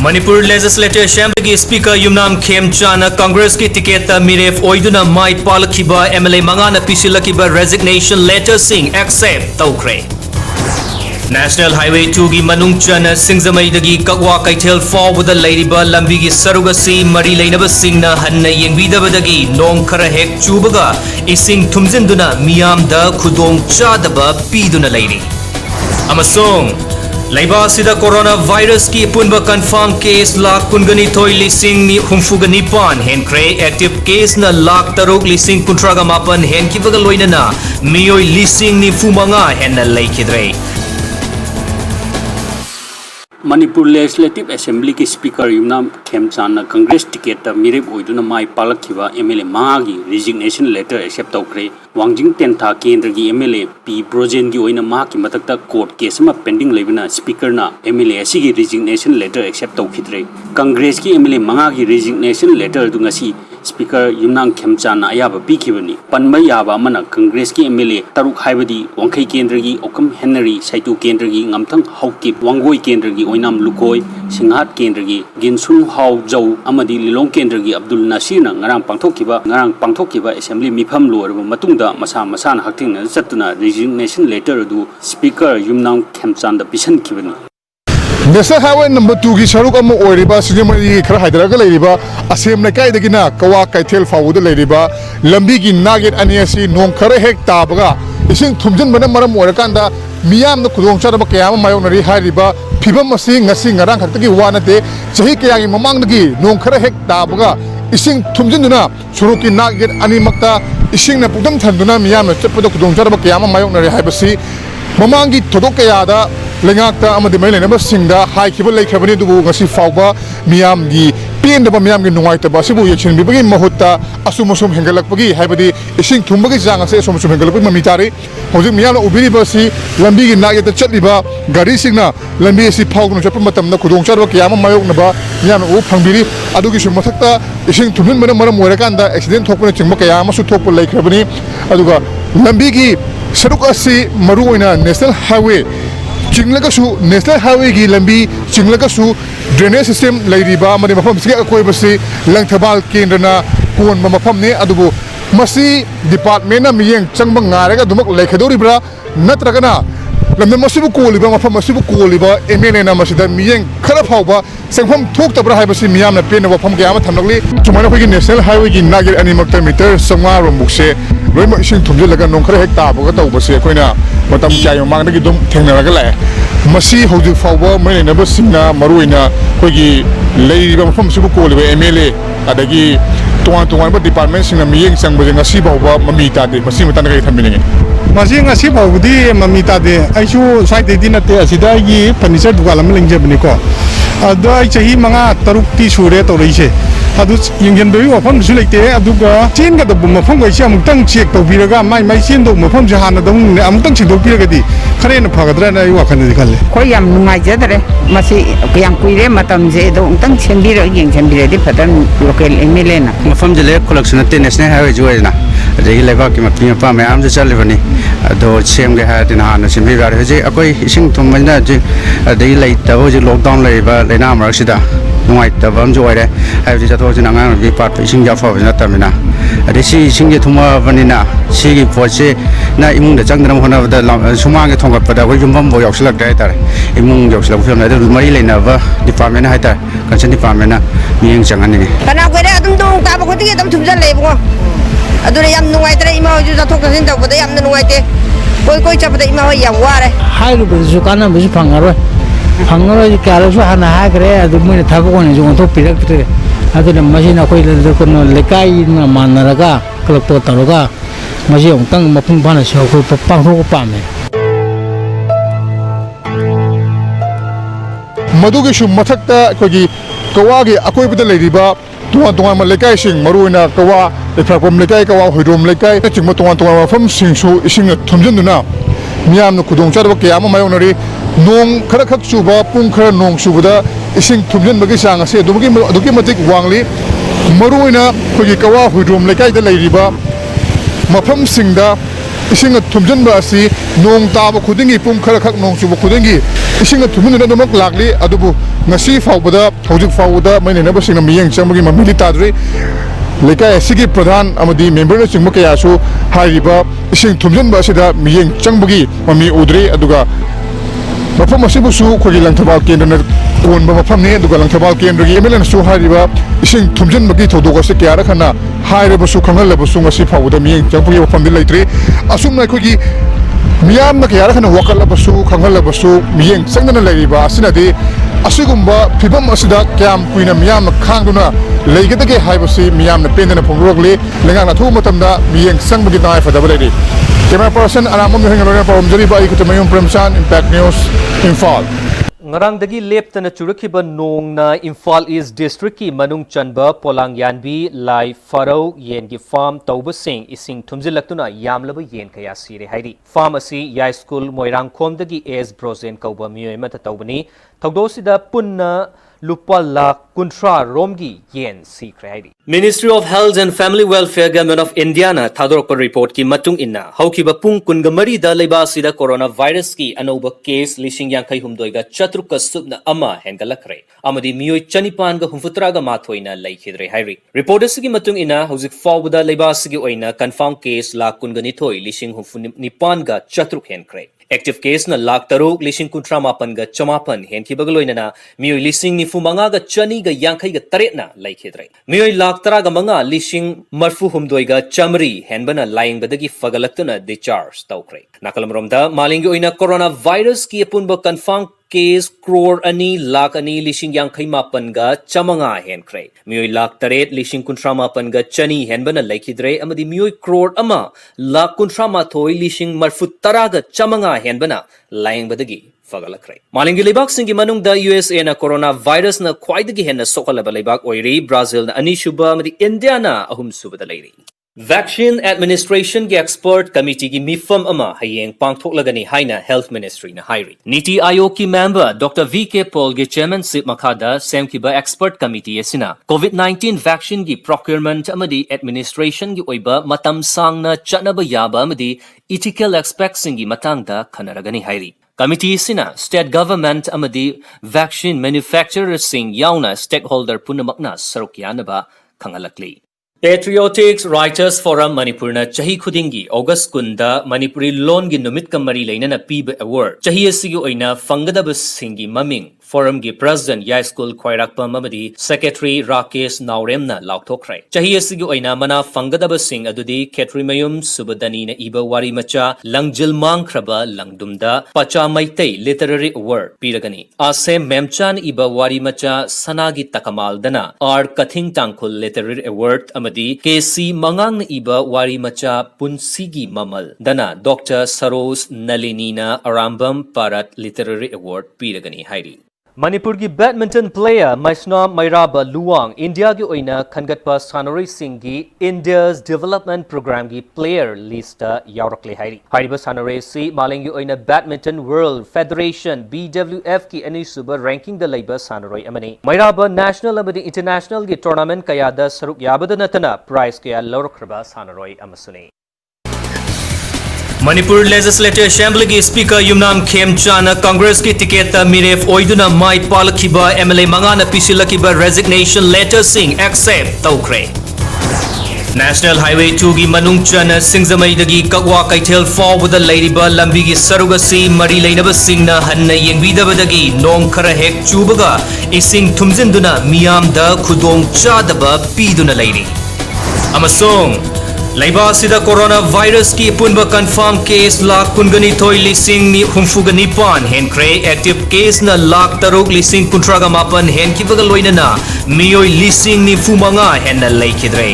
Manipur Legislative Assembly की speaker Yumnam खेमचाना कांग्रेस की टिकट मिरेफ ओइदुना माई पालखिबा MLA मंगाना पिसिलखिबा रेजिग्नेशन लेटर सिंह एक्सेप्ट तौख्रे National Highway 2 की मनुंग चना सिंगजमईदगी ककवा कैथेल फाउबदा लेरिबा लंबी की सरुग असि मरी लेनबा सिंगना हन्ना येंगबिदबदगी नोंग खरा हेक चुबगा इसिंग थुमजिनदुना मियामदा खुदोंग चादबा पीदुना लेरी अमसोंग Laibasida coronavirus की पुनबा confirm case लाख कुनगनी थोई लिसिंग हुमफुगनी पान हेनक्रे active case ना लाख तरुक लिसिंग कुंट्रागा मापन हेन की बगल लोइना ना मियोई लिसिंग नि फुमंगा हेन लेखिद्रे मणिपुर लेजिस्लेटिव असेंबली की स्पीकर युमनाम खेमचाना कांग्रेस टिकेट मिरेप ओइदुना माई पालखिबा MLA मागी रिजिग्नेशन लेटर एक्सेप्ट तौख्रे वांजिंग टेंथा केंद्र की MLA पी ब्रोजेन की ओइना मा की मतकता कोर्ट केस में पेंडिंग लेबिना स्पीकर ना MLA असी की रिजिग्नेशन लेटर एक्सेप्ट तौखिद्रे कांग्रेस की MLA मागा की रिजिग्नेशन लेटर दुंगसी स्पीकर युमनाम खेमचाना अयाबा पीखिबनी पनबा याबा अमना कांग्रेस की MLA तरुक हाइबदी वांखै केंद्र की ओकम हेनरी सैतु केंद्र की ngамथंग हौकिप वांगोई केंद्र की ओइनाम लुकोय सिंहाट केंद्र की गिनसुन हाउ जौ अमदी लिलोंग केंद्र की अब्दुल नसीर ना ngarang pangthokkiba assembly mifam lorba matungda masa masana haktingna chatna resignation letter du speaker yumnam khemchan da pisan khibani National Highway number 2 की सड़क अम ओरिबा सिंगमरी खरा हैदराबाद लेरिबा असेम लेकाय दगिना कवा कैथेल फाउद लेरिबा लंबी की नागेट अनियसी नोंग खरा हेक ताबगा इसिंग थुमजन बना मरम ओरकांदा मियाम न खुदोंग चारबा कयाम मायोनरी हारिबा फिबम मसी ngasi ngarang खक्तगी वानते चही कयागी ममांगदगी नोंग खरा हेक ताबगा इसिंग थुमजनदुना सुरुकी नागेट अनिमक्ता इसिंग न पुदम थंदुना मियाम चपदो खुदोंग चारबा कयाम मायोनरी हाइबसी ममांगी थोदो कयादा लेंगाक्ता अमदि मै लेनबा सिंगदा हाइखिबा लेखबनि दुबु ngasi फाउबा मियामगी पेनदबा मियामगी नुंगाइतबा सिबु यचिनबिबगी महुत्ता असुमसुम हेंगलकपगी हाइबदि इसिंग थुमबगी जांगसे असुमसुम हेंगलकपगी ममितारि हौजिक मियामना उबिरिबासि लंबीगी नागेता चटलिबा गाड़ी सिंगना लंबी असि फाउगनु चपा मतमना खुदोंचारबा कयामा मायोगनबा मियामना उ फंगबिरि अदुगी सु मथक्ता इसिंग थुमनबना मरम ओरकांदा एक्सीडेंट थोकपना चिंगबा कयामासु थोकप लेखबनि अदुगा लंबीगी सड़क असि मरुओइना नेशनल हाईवे चिंगलगसु नेशनल हाईवे की लंबी चिंगलगसु ड्रेनेज सिस्टम लेरिबा मने मफम सिगे अकोइबसि लंगथबाल केंद्रना कोन मफमने अदुबु मसी डिपार्टमेंट ना मियेंग चंगबा ngaरेगा दुमक लेखदोरिब्रा नत्रगना लमने मसिबु कोलिबा मफम मसिबु कोलिबा MLA ना मसिदा मियेंग खरा फाउबा संगफम थोकतब्रा हाइबसि मियामना पेन वफम गयामा थमलगली सुमाना खैगी नेशनल हाईवे की नागेर अनिमक्ता मीटर संगा रोमुक्से रोइम इसिंग थुमजलगा नोंखरा हेक ताबगा तौबसे अखोइना मतम चाय मांगदगी दुम थेंगनरगा लाए मसी हौजि फाउबा मैनेनबा सिंगना मरुइना खैगी लेरिबा मफम सिबु कोलिबा MLA अदगी तोंगान तोंगानबा डिपार्टमेंट सिंगना मियेंग चंगबजे ngasi फाउबा ममी तादे मसी मतन गई थमिनिगे मसी ngasi फाउबदी ममी तादे आइसु साइडेदि नते असिदा गी फर्नीचर दुकान अम लिंगजेबनिको अदो आई चही मंगा तरुक्ति सुरे तौरइसे अदु यंगजनबई वफम सु लेते अदुगा चेनगदब मफम गइसे अमुक्तंग चेक तौबिरगा माइ माइ चेनदो मफम से हाना दम अमुक्तंग सिंदोपिरगदी खरेन फगद्राना आई वाखनदि खल्ले खोय याम नुंगाइजदरे मसी याम कुइरे मतम जे दो उंतंग छेंबिर यंगजनबिरदि फदन लोकल MLA ना मफम जले कोलेक्शन ते नेशनल हाईवे जोइना अदगी लेबा की मपी मपा मैम जे चलबनी अदो सेम गे हादिन हाना सिंबि बारे जे अकोय इसिंग थुमना जे अदगी लेतबो जे लॉकडाउन लेबा लेना मरसिदा नुंगाइतबा हम जोइरे हाइबदि जाथोजना ngang bi part ising jafa na tamina adisi ising ge thuma banina sigi poche na imung da changdram hona da sumang ge thongat pada goi jumbam bo yakslak dai tar imung yakslak phem na da mai leina ba department hai tar concern department na miyeng changani kana goi re adum dong ta ba khoti ge dum thumjal le bungo adure yam nuai tare ima ju jathok kasin ta bada yam nuai te koi chapda ima yam ware hairu be ju kana be ju phangaro kyalo su hana ha kare adu moi thabo ne ju to pirak te aduna machine akoi le kono lekai na manaraga klop taroga maji ongtang mapung bana sho ko pang ro ko pame मधुगे सु मथक्ता कोगी कवागे अकोइबदा लेरिबा तुवा तुवा म लेकाय सिंग मरुइना कवा एफ्रापम लेकाय कवा होइरोम लेकाय चिंग तुवा तुवा मफम सिंगसु इसिंग थुमजनदुना मियामनो खुदोंग चारबा कयाम मायोनरी नोंग खरा खक सुबा पुंग खरा नोंग सुबदा इसिंग थुमजनबगी सांग असे दुगी मतिक वांगली मरुइना कोगी कवा होइरोम लेकाय दा लेरिबा मफम सिंगदा इसिंग थुमजनबा असि नोंग ताब खुदिंगी पुंग खरा खक नोंग सुबा खुदिंगी इसिंग थुमजनदमक लागली अदुबु ngasi faubada hojik faubada maine na basing na miyeng chambagi mamili tadri lekai asigi pradhan amadi member na chingma kaya su hariba ising thumjan ba sida miyeng changbagi mami udre aduga mafam asibu su khogi langthabal kendra na kon ba mafam ne aduga langthabal kendra gi emelen su hariba ising thumjan bagi thodoga se kya rakhana haire su khangal la su ngasi faubada miyeng changbagi mafam di laitre asum na khogi miyam na kaya rakhana wakal la su khangal la su miyeng changna laiba asina de asigumba phibam asida kyam kuina miyam khangduna leigedage haibasi miyam na pendana phongrogli lenga na thu matamda miyeng sangbagi nai fadaba ledi camera person aramam hengalo pawm jari bai kutumayum premsan impact news imphal ngarangdagi leptana churakiba nongna Imphal East District ki manung chanba Polangyanbi Lai Farau yen gi farm tawbasing ising thumjilaktuna yamlaba yen kaya sire hairi farm asi Yai School Moirang Khomdagi AS Brozen kauba miyoi mata tawbani thawdosida punna lupa lakh kuntra romgi yen sikre hairi Ministry of Health and Family Welfare Government of India na thadorpa report ki matung inna haukiba pung kungamari da leibasida coronavirus ki anoba case lishing yankai humdoiga chatruka subna ama hengalakre amadi miyoi chanipan ga humfutra ga mathoina laikhidre hairi report asigi matung inna hauzik fawda leibasigi oina confirm case lakh kungani thoi lishing humfunipan ga chatruk henkre active case na lakh taruk lishing kuntra mapan ga chamapan henki bagaloina na miyoi lishing ni fumanga ga chani ga yankai ga taret na laikhidre miyoi lakh tara ga manga lishing marfu humdoiga chamri henbana lying badagi fagalaktuna discharge tawkre nakalamromda malingi oina coronavirus ki apunba confirm case crore ani lakh ani lishing yankai mapan ga chamanga henkre miyoi lakh taret lishing kuntra mapan ga chani henbana laikhidre amadi miyoi crore ama lakh kuntra mathoi lishing marfu tara ga chamanga henbana lying badagi fagalakre malingi lebak singi manungda USA na coronavirus na khwaidagi henna sokalaba lebak oiri Brazil na anishuba amadi India na ahum subada leiri Vaccine Administration ki expert committee ki mifam ama hayeng pangthoklagani haina Health Ministry na hairi Niti Aayog ki member Dr. VK Paul ki chairmanship makada semkiba expert committee asina COVID-19 vaccine ki procurement amadi administration ki oiba matam sang na chanaba yaba amadi ethical aspects singi matangda khanaragani hairi Committee sina state government amadi vaccine manufacturers sing yauna stakeholder punamakna sarukyanaba khangalakli Patriotics Writers Forum Manipur na chahi khudingi August kunda Manipuri loan gi numit kamari leina na piba award chahi asigi oina fangadaba singi maming Forum gi President Yai School Khwairakpa Mamadi Secretary Rakesh Nauremna laukthokrai chahi asigi oina mana fangadaba sing adudi Ketrimayum Subadani na iba wari macha langjil mangkraba langdumda pacha maitai literary award piragani asem memchan iba wari macha sanagi takamal dana R Kathing Tangkhul literary award amadi KC Mangang na iba wari macha punsigi mamal dana Dr. Saros Nalinina Arambam Parat literary award piragani hairi Manipur ki badminton player Maisna Mairaba Luang India ki oina khangatpa sanori singgi India's development program ki player list yaurakle hairi hariba sanori si malengi oina badminton world federation BWF ki ani suba ranking da leiba sanori amani Mairaba national amadi international ki tournament kaya da saruk yabada natana prize kaya lawrakraba sanori amasuni Manipur Legislative Assembly ki Speaker Yumnam Khemchana Congress ki ticket miref oiduna mai palakhiba MLA mangana pisilakiba resignation letter sing accept tawkre National Highway 2 gi manung chana Singzamai dagi Kakwa Kaithel fawda leiriba lambi gi sarugasi mari leinaba singna hanna yengbidabadagi nong khara hek chubaga ising thumjinduna miyam da khudong chadaba piduna leiri amasong Laibasida coronavirus ki punba confirm case lakh kungani thoi lising ni humfugani pan henkre active case na lakh taruk lising kuntraga mapan henkibaga loina na miyoi lising ni fumanga henna laikhidre